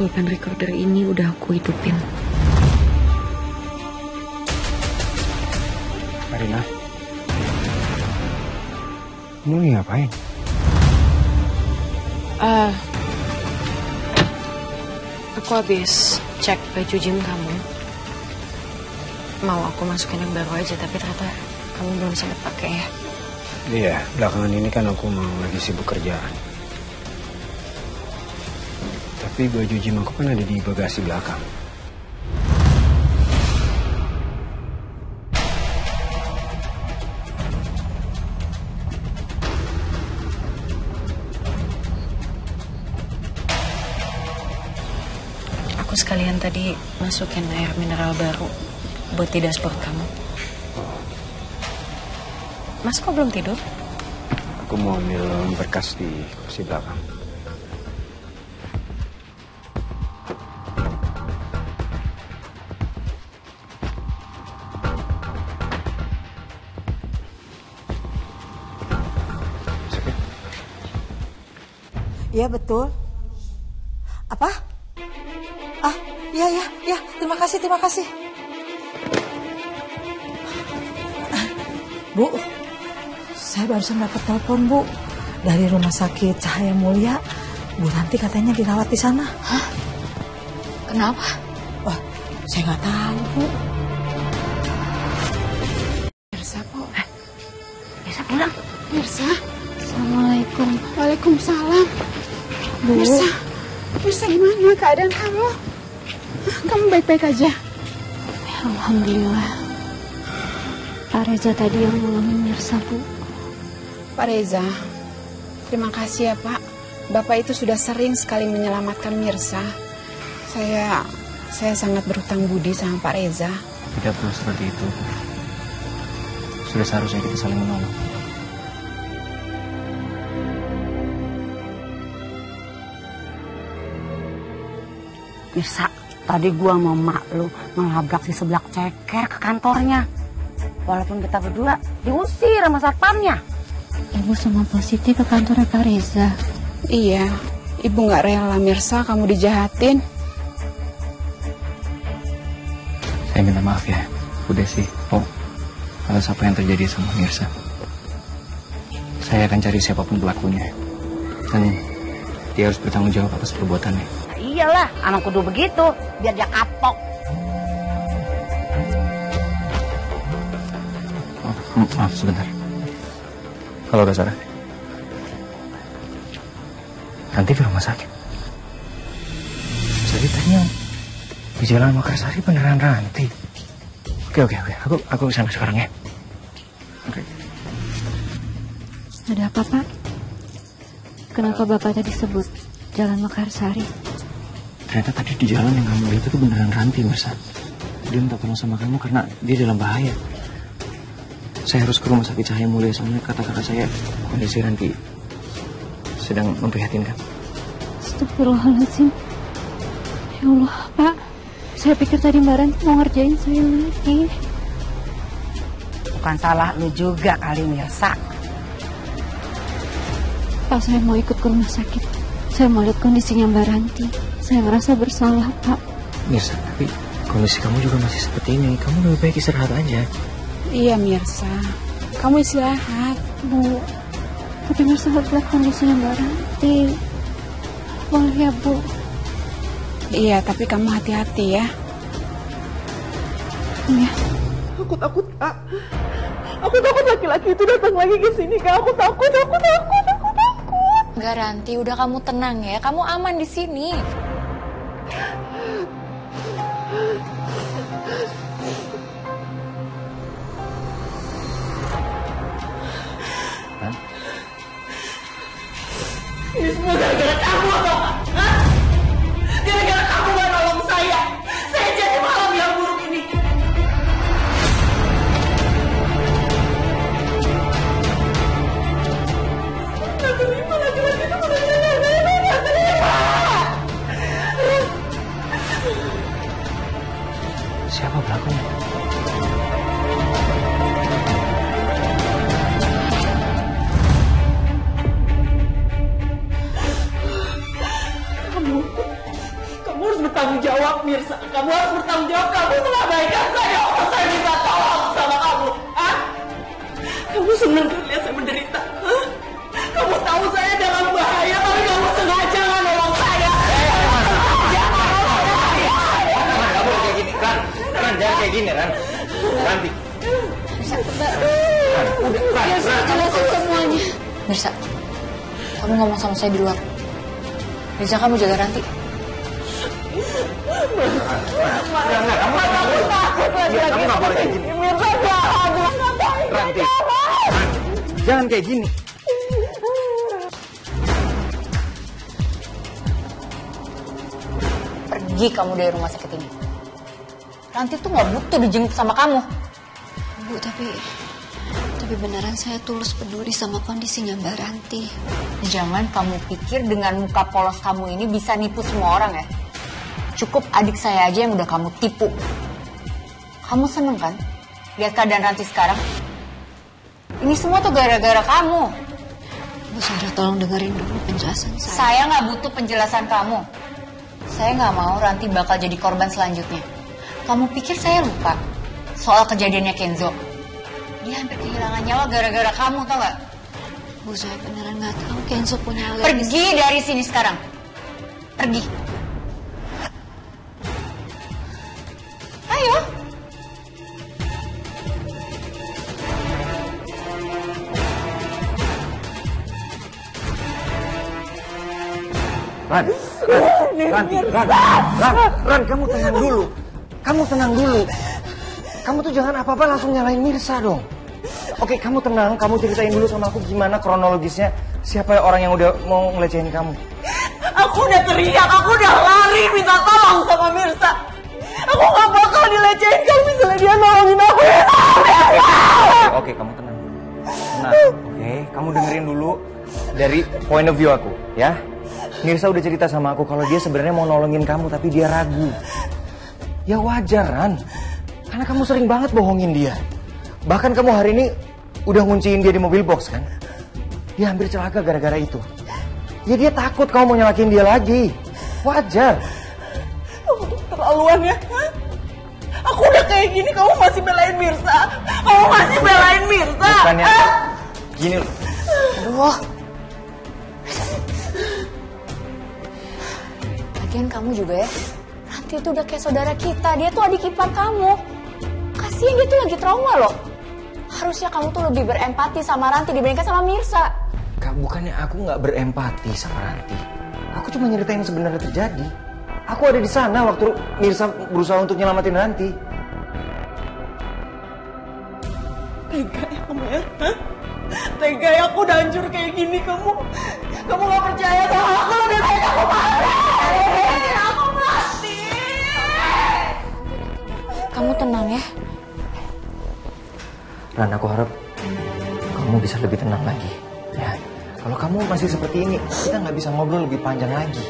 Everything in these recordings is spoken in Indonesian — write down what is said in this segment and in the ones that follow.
pulpen recorder ini udah aku hidupin. Marina, kamu lagi ngapain? Aku habis cek baju gym kamu. Mau aku masukin yang baru aja, tapi ternyata kamu belum sempat pakai ya. Iya, belakangan ini kan aku mau lagi sibuk kerjaan. Tapi baju gym aku kan ada di bagasi belakang. Aku sekalian tadi masukin air mineral baru buat di dashboard kamu. Mas kok belum tidur? Aku mau ambil berkas di kursi belakang. Iya betul. Apa? Ya, terima kasih. Bu, saya barusan dapat telepon, Bu. Dari Rumah Sakit Cahaya Mulia. Bu Ranti katanya dirawat di sana. Hah? Kenapa? Wah, saya nggak tahu, Bu. Mirsa, Bu. Mirsa pulang. Mirsa. Assalamualaikum. Waalaikumsalam. Bu. Mirsa gimana keadaan kamu? Kamu baik-baik aja? Alhamdulillah. Pak Reza tadi yang nolongin Mirsa, Bu. Pak Reza, terima kasih ya Pak. Bapak itu sudah sering sekali menyelamatkan Mirsa. Saya sangat berhutang budi sama Pak Reza. Tidak perlu seperti itu. Sudah seharusnya kita saling menolong. Mirsa, tadi gua mau mak lu ngelabrak si seblak ceker ke kantornya. Walaupun kita berdua diusir sama satpamnya. Ibu sama positif ke kantornya Pak Reza. Iya, Ibu nggak rela Mirsa kamu dijahatin. Saya minta maaf ya, Bu Desi, Po, atas apa yang terjadi sama Mirsa. Saya akan cari siapapun pelakunya. Dan dia harus bertanggung jawab atas perbuatannya. Nah, iyalah, anak kudu begitu, biar dia kapok. Maaf sebentar. Halo Kak Sarah. Ranti di rumah sakit. Jadi tadinya di Jalan Makassari beneran Ranti. Oke. Aku kesana sekarang ya. Oke. Ada apa, Pak? Kenapa Bapak tadi sebut Jalan Mekarsari? Ternyata tadi di jalan yang kamu lihat itu beneran Ranti, Mirsa. Dia minta tolong sama kamu karena dia dalam bahaya. Saya harus ke Rumah Sakit Cahaya Mulia, soalnya kata-kata saya kondisi Ranti sedang memprihatinkan. Astagfirullahaladzim. Ya Allah, Pak. Saya pikir tadi Mbak Ranti mau ngerjain saya lagi. Bukan salah lu juga kali, Mirsa. Pak, saya mau ikut ke rumah sakit. Saya mau lihat kondisinya Mbak Ranti. Saya ngerasa bersalah, Pak. Mirsa, tapi kondisi kamu juga masih seperti ini. Kamu lebih baik istirahat aja. Iya Mirsa, kamu istirahat. Bu, tapi Mirsa harus lihat kondisinya Mbak Ranti. Boleh ya, Bu? Iya, tapi kamu hati-hati ya. Iya. Aku takut, Kak. Aku takut laki-laki itu datang lagi ke sini, Kak. Aku takut. Enggak, Ranti, udah kamu tenang ya. Kamu aman di sini. Ini semua gara-gara kamu, atau nggak? Gara-gara kamu nggak nolong saya. Saya jadi malam yang buruk ini. Nggak terima laki-laki itu benar-benar saya. Nggak terima. Siapa pelakunya? Kamu bertanggung jawab, Mirsa. Kamu harus bertanggung jawab. Kamu mengabaikan saya. Oh, saya minta tolong sama kamu. Hah? Kamu senang kan lihat saya menderita? Hah? Kamu tahu saya dalam bahaya, tapi kamu sengaja nggak nolong saya. Kamu kayak gini, Ran, jangan kayak gini, Ran. Ranti. Biar saya jelasin semuanya. Mirsa, kamu ngomong sama saya di luar. Mirsa, kamu jaga Ranti. Kamu nggak boleh kayak gini. Ranti, jangan kayak gini. Pergi kamu dari rumah sakit ini. Ranti tuh nggak butuh dijenguk sama kamu. Bu, tapi beneran saya tulus peduli sama kondisinya Mbak Ranti. Jangan kamu pikir dengan muka polos kamu ini bisa nipu semua orang ya. Cukup adik saya aja yang udah kamu tipu. Kamu seneng kan lihat keadaan Ranti sekarang? Ini semua tuh gara-gara kamu. Bu Sarah, tolong dengerin dulu penjelasan saya. Saya nggak butuh penjelasan kamu. Saya nggak mau Ranti bakal jadi korban selanjutnya. Kamu pikir saya lupa soal kejadiannya Kenzo? Dia hampir kehilangan nyawa gara-gara kamu, tau gak? Bu, saya beneran nggak tahu Kenzo punya alergi. Pergi dari sini sekarang. Pergi. Ayo. Ran, kamu tenang dulu. Kamu tuh jangan apa-apa langsung nyalain Mirsa dong. Oke, kamu tenang, kamu ceritain dulu sama aku gimana kronologisnya, siapa orang yang udah mau ngelecehin kamu. Aku udah teriak, aku udah lari minta tolong sama Mirsa. Aku gak bakal dilecehin kalau misalnya dia nolongin aku. Oke, kamu tenang. Oke, kamu dengerin dulu dari point of view aku, ya. Mirsa udah cerita sama aku kalau dia sebenarnya mau nolongin kamu, tapi dia ragu. Ya wajar, Ran. Karena kamu sering banget bohongin dia. Bahkan kamu hari ini udah ngunciin dia di mobil box kan? Dia hampir celaka gara-gara itu. Ya dia takut kamu mau nyalakin dia lagi. Wajar. Kamu tuh keterlaluan ya. Aku udah kayak gini, kamu masih belain Mirsa. Kamu masih belain Mirsa. Bukannya gini loh. Aduh. Lagian kamu juga ya. Ranti itu udah kayak saudara kita. Dia tuh adik ipar kamu. Kasian dia tuh lagi trauma loh. Harusnya kamu tuh lebih berempati sama Ranti dibandingkan sama Mirsa. Kak, bukannya aku nggak berempati sama Ranti. Aku cuma nyeritain yang sebenarnya terjadi. Aku ada di sana waktu Mirsa berusaha untuk nyelamatin Ranti. Tega ya kamu ya? Hah? Tega ya aku udah hancur kayak gini kamu. Kamu gak percaya sama aku, lebih baik aku mati. Aku mati. Kamu tenang ya. Ran, aku harap kamu bisa lebih tenang lagi. Ya, kalau kamu masih seperti ini, kita nggak bisa ngobrol lebih panjang lagi.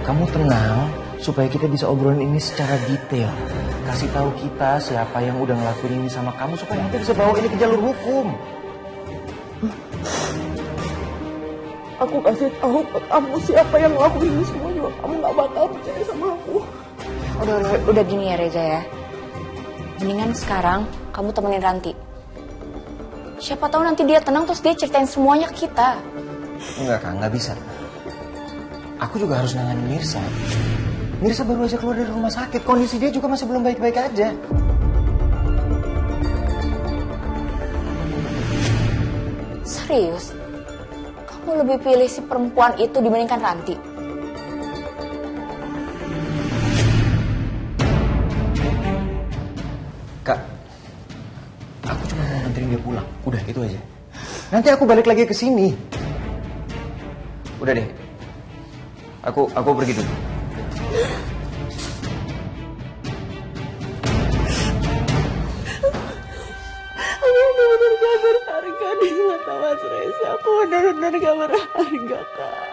Kamu tenang supaya kita bisa obrolin ini secara detail. Kasih tahu kita siapa yang udah ngelakuin ini sama kamu supaya kita bisa bawa ini ke jalur hukum. Aku kasih tahu ke kamu siapa yang ngelakuin ini semua juga. Kamu gak bakal percaya sama aku. Udah gini ya Reza ya. Mendingan sekarang kamu temenin Ranti. Siapa tahu nanti dia tenang terus dia ceritain semuanya ke kita. Enggak Kak, nggak bisa. Aku juga harus nanganin Mirsa. Mirsa baru aja keluar dari rumah sakit. Kondisi dia juga masih belum baik-baik aja. Serius? Kamu lebih pilih si perempuan itu dibandingkan Ranti? Kak, aku cuma mau nganterin dia pulang. Udah, itu aja. Nanti aku balik lagi ke sini. Udah deh. Aku pergi dulu. Aku benar-benar gak berharga di mata Mas Reza. Aku benar-benar gak berharga, Kak.